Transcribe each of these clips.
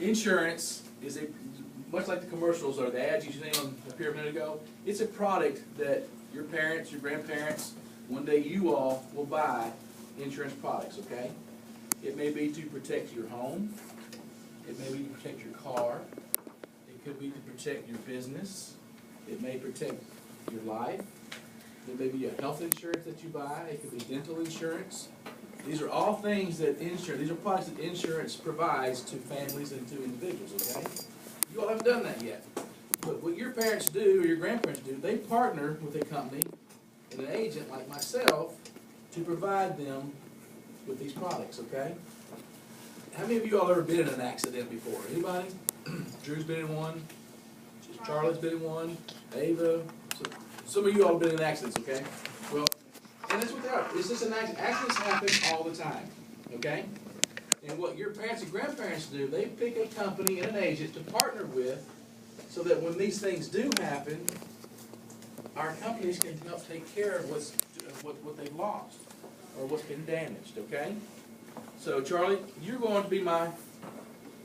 Insurance is much like the commercials or the ads you seen on up here a minute ago. It's a product that your parents, your grandparents, one day you all will buy insurance products, okay? It may be to protect your home. It may be to protect your car. It could be to protect your business. It may protect your life. It may be a health insurance that you buy. It could be dental insurance. These are all things that these are products that insurance provides to families and to individuals, okay? You all haven't done that yet. But what your parents do, or your grandparents do, they partner with a company and an agent like myself to provide them with these products, okay? How many of you all ever been in an accident before? Anybody? Drew's been in one. Charlie's been in one. Ava. Some of you all have been in accidents, okay? Well, and that's what they are. It's just an accident. Accidents happen all the time, okay? And what your parents and grandparents do, they pick a company and an agent to partner with so that when these things do happen, our companies can help take care of what they've lost or what's been damaged, okay? So, Charlie, you're going to be my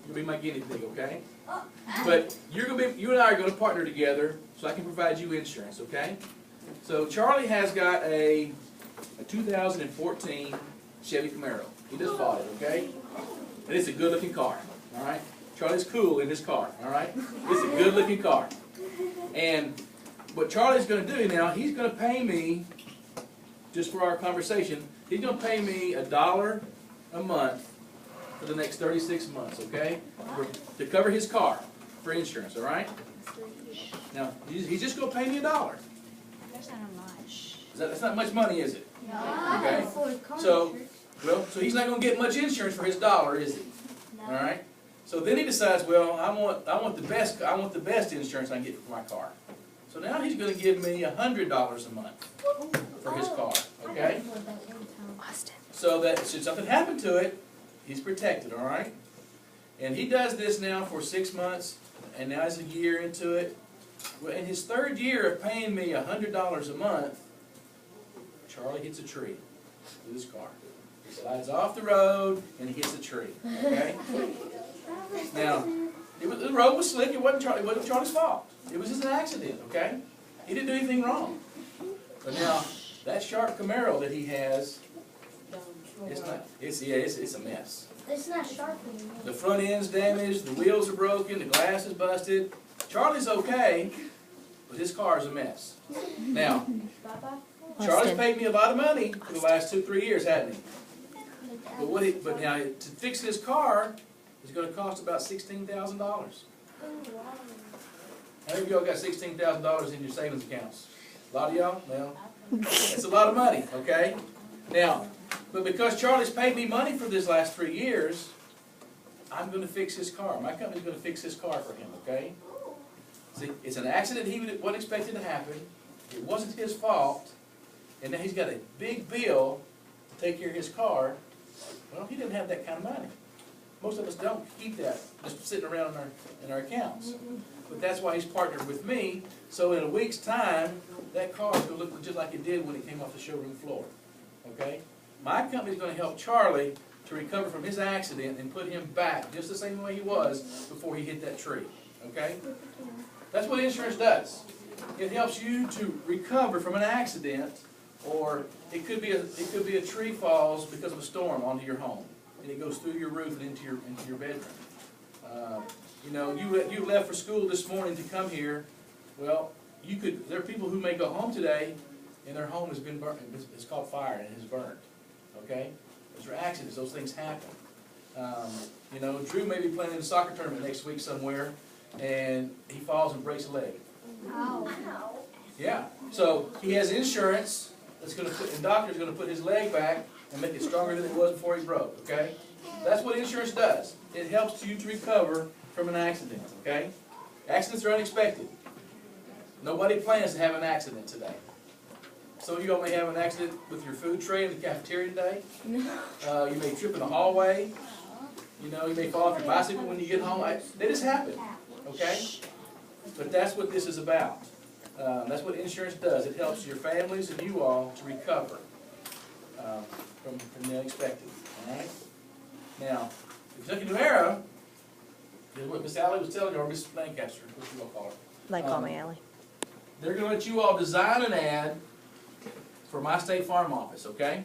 guinea pig, okay? But you and I are going to partner together so I can provide you insurance, okay? So Charlie has got a 2014 Chevy Camaro. He just bought it, okay? And it's a good-looking car, all right? Charlie's cool in his car, all right? It's a good-looking car. And what Charlie's going to do now, he's going to pay me, just for our conversation, he's going to pay me $1 a month for the next 36 months, okay? To cover his car for insurance, all right? Now, he's just going to pay me $1. That's not much. That's not much money, is it? No. Okay. So he's not going to get much insurance for his $1, is he? No. All right. So then he decides, well, I want the best insurance I can get for my car. So now he's going to give me $100 a month for his car, okay? So that should something happen to it, he's protected, all right? And he does this now for 6 months, and now he's a year into it. Well, in his third year of paying me $100 a month, Charlie hits a tree with his car. He slides off the road, and he hits a tree, okay? Now, the road was slick. It wasn't Charlie's fault. It was just an accident, okay? He didn't do anything wrong. But now, that sharp Camaro that he has, it's a mess. It's not sharp anymore. The front end's damaged, the wheels are broken, the glass is busted. Charlie's okay, but his car is a mess. Now, Charlie's paid me a lot of money for the last 2-3 years, hasn't he? But now, to fix his car is going to cost about $16,000. How many of y'all got $16,000 in your savings accounts? A lot of y'all? Well, that's a lot of money, okay? Now, but because Charlie's paid me money for this last 3 years, I'm going to fix his car. My company's going to fix his car for him, okay? See, it's an accident he wasn't expected to happen. It wasn't his fault. And now he's got a big bill to take care of his car. Well, he didn't have that kind of money. Most of us don't keep that just sitting around in our accounts. But that's why he's partnered with me. So in a week's time, that car is going to look just like it did when it came off the showroom floor. Okay? My company's going to help Charlie to recover from his accident and put him back just the same way he was before he hit that tree. Okay? That's what insurance does. It helps you to recover from an accident, or it could be a tree falls because of a storm onto your home, and it goes through your roof and into your bedroom. You know, you left for school this morning to come here. Well, there are people who may go home today, and their home has been burnt. It's caught fire and it has burned. Okay, those are accidents. Those things happen. You know, Drew may be playing in a soccer tournament next week somewhere, and he falls and breaks a leg. Ow. Yeah. So he has insurance that's going to put, the doctor's going to put his leg back and make it stronger than it was before he broke. Okay. That's what insurance does. It helps you to recover from an accident. Okay. Accidents are unexpected. Nobody plans to have an accident today. Some of you all may have an accident with your food tray in the cafeteria today. You may trip in the hallway. You know, you may fall off your bicycle when you get home. They just happen. Okay? But that's what this is about. That's what insurance does. It helps your families and you all to recover from the unexpected. All right? Now, the Kentucky New Era is what Miss Allie was telling you, or Miss Lancaster, what you gonna call her. They call me Allie. They're gonna let you all design an ad for my State Farm office, okay?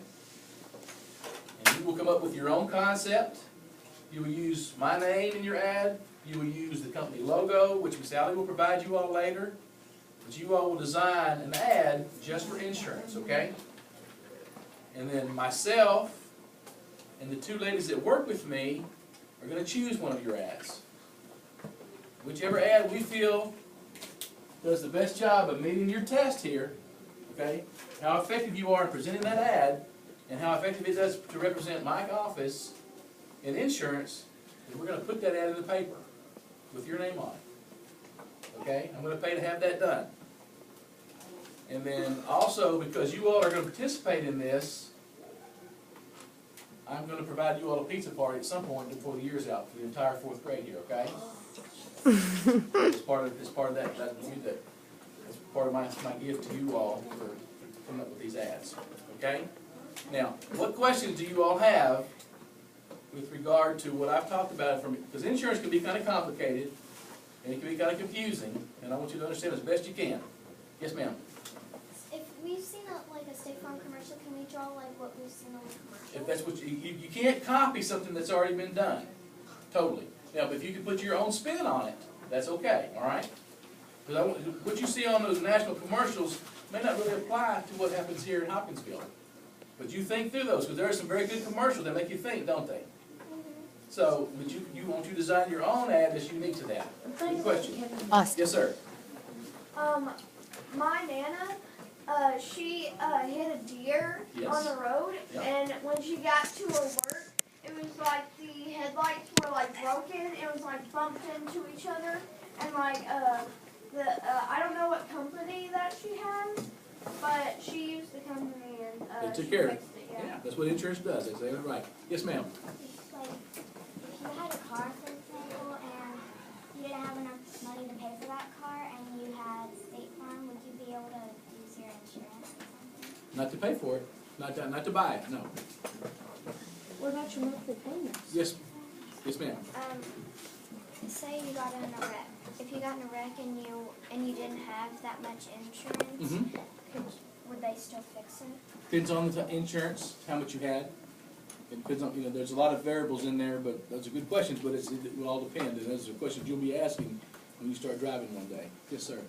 And you will come up with your own concept. You will use my name in your ad. You will use the company logo, which Miss Allie will provide you all later. But you all will design an ad just for insurance, okay? And then myself and the two ladies that work with me are gonna choose one of your ads. Whichever ad we feel does the best job of meeting your test here, okay? How effective you are in presenting that ad, and how effective it does to represent my office in insurance, and we're gonna put that ad in the paper with your name on it. Okay? I'm gonna pay to have that done. And then also, because you all are gonna participate in this, I'm gonna provide you all a pizza party at some point before the year's out for the entire 4th grade here, okay? It's part of that, that's part of my gift to you all for coming up with these ads, okay? Now, what questions do you all have with regard to what I've talked about? Because insurance can be kind of complicated, and it can be kind of confusing, and I want you to understand as best you can. Yes, ma'am? If we've seen like a State Farm commercial, can we draw like what we've seen on the commercial? If that's what you can't copy something that's already been done, totally. Now, but if you can put your own spin on it, that's okay, all right? Because what you see on those national commercials may not really apply to what happens here in Hopkinsville. But you think through those, because there are some very good commercials that make you think, don't they? So, but you want you to design your own ad that's unique to that. Good question. Austin. Yes, sir. My Nana, she hit a deer Yes. on the road, Yeah. and when she got to her work, it was like the headlights were like broken. It was like bumped into each other, and like I don't know what company that she had, but she used the company and They took she care of it. fixed it. Yeah, that's what insurance does. They say it right. Yes, ma'am. It's like, if you had a car, for example, and you didn't have enough money to pay for that car, and you had State Farm, would you be able to use your insurance or something? Not to pay for it. Not to buy it, no. What about your monthly payments? Yes. Yes, ma'am. Say you got in a wreck. If you got in a wreck and you didn't have that much insurance, Mm-hmm. would they still fix it? Depends on the insurance, how much you had. It depends on, there's a lot of variables in there, but those are good questions, but it will all depend. And those are questions you'll be asking when you start driving one day. Yes, sir.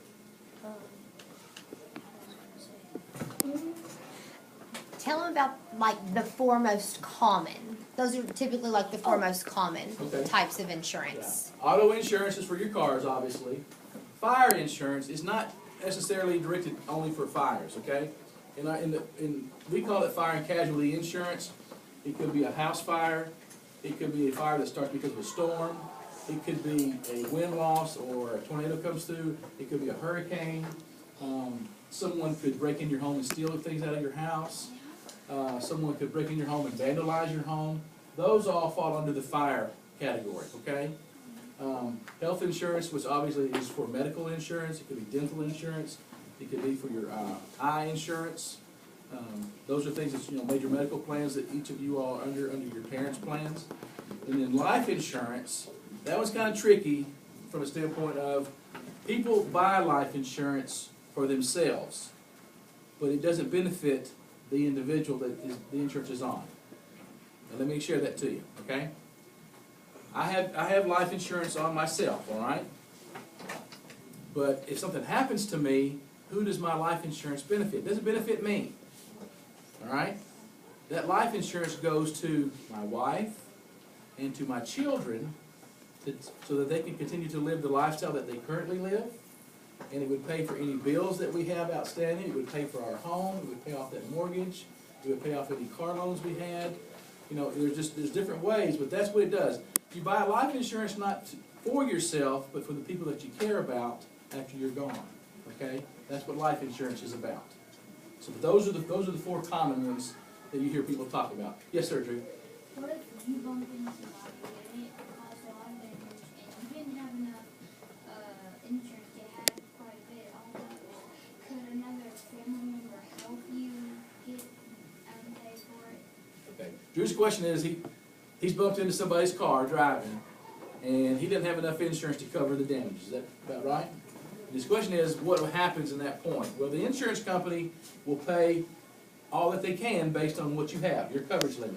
Tell them about like the four most common. Those are typically like the four most common Okay. types of insurance. Yeah. Auto insurance is for your cars, obviously. Fire insurance is not necessarily directed only for fires, okay? We call it fire and casualty insurance. It could be a house fire. It could be a fire that starts because of a storm. It could be a wind loss or a tornado comes through. It could be a hurricane. Someone could break in your home and steal things out of your house. Someone could break in your home and vandalize your home. Those all fall under the fire category, okay? Health insurance, which obviously is for medical insurance. It could be dental insurance. It could be for your eye insurance. Those are things that, major medical plans that each of you all are under your parents' plans. And then life insurance, that one's kind of tricky from a standpoint of people buy life insurance for themselves, but it doesn't benefit the individual that the insurance is on. Now let me share that to you, okay? I have life insurance on myself, all right? But if something happens to me, who does my life insurance benefit? It doesn't benefit me, all right? That life insurance goes to my wife and to my children so that they can continue to live the lifestyle that they currently live. And it would pay for any bills that we have outstanding. It would pay for our home. It would pay off that mortgage. It would pay off any car loans we had. There's different ways, but that's what it does. You buy life insurance not for yourself, but for the people that you care about after you're gone. Okay, that's what life insurance is about. So those are the four common ones that you hear people talk about. Yes, sir, Drew. What if you bump into somebody and it caused a lot of damage and you didn't have enough insurance to have quite a bit on those? Could another family member help you get and pay for it? Okay. Drew's question is he's bumped into somebody's car driving, and he didn't have enough insurance to cover the damage. Is that about right? His question is, what happens in that point? Well, the insurance company will pay all that they can based on what you have, your coverage limit.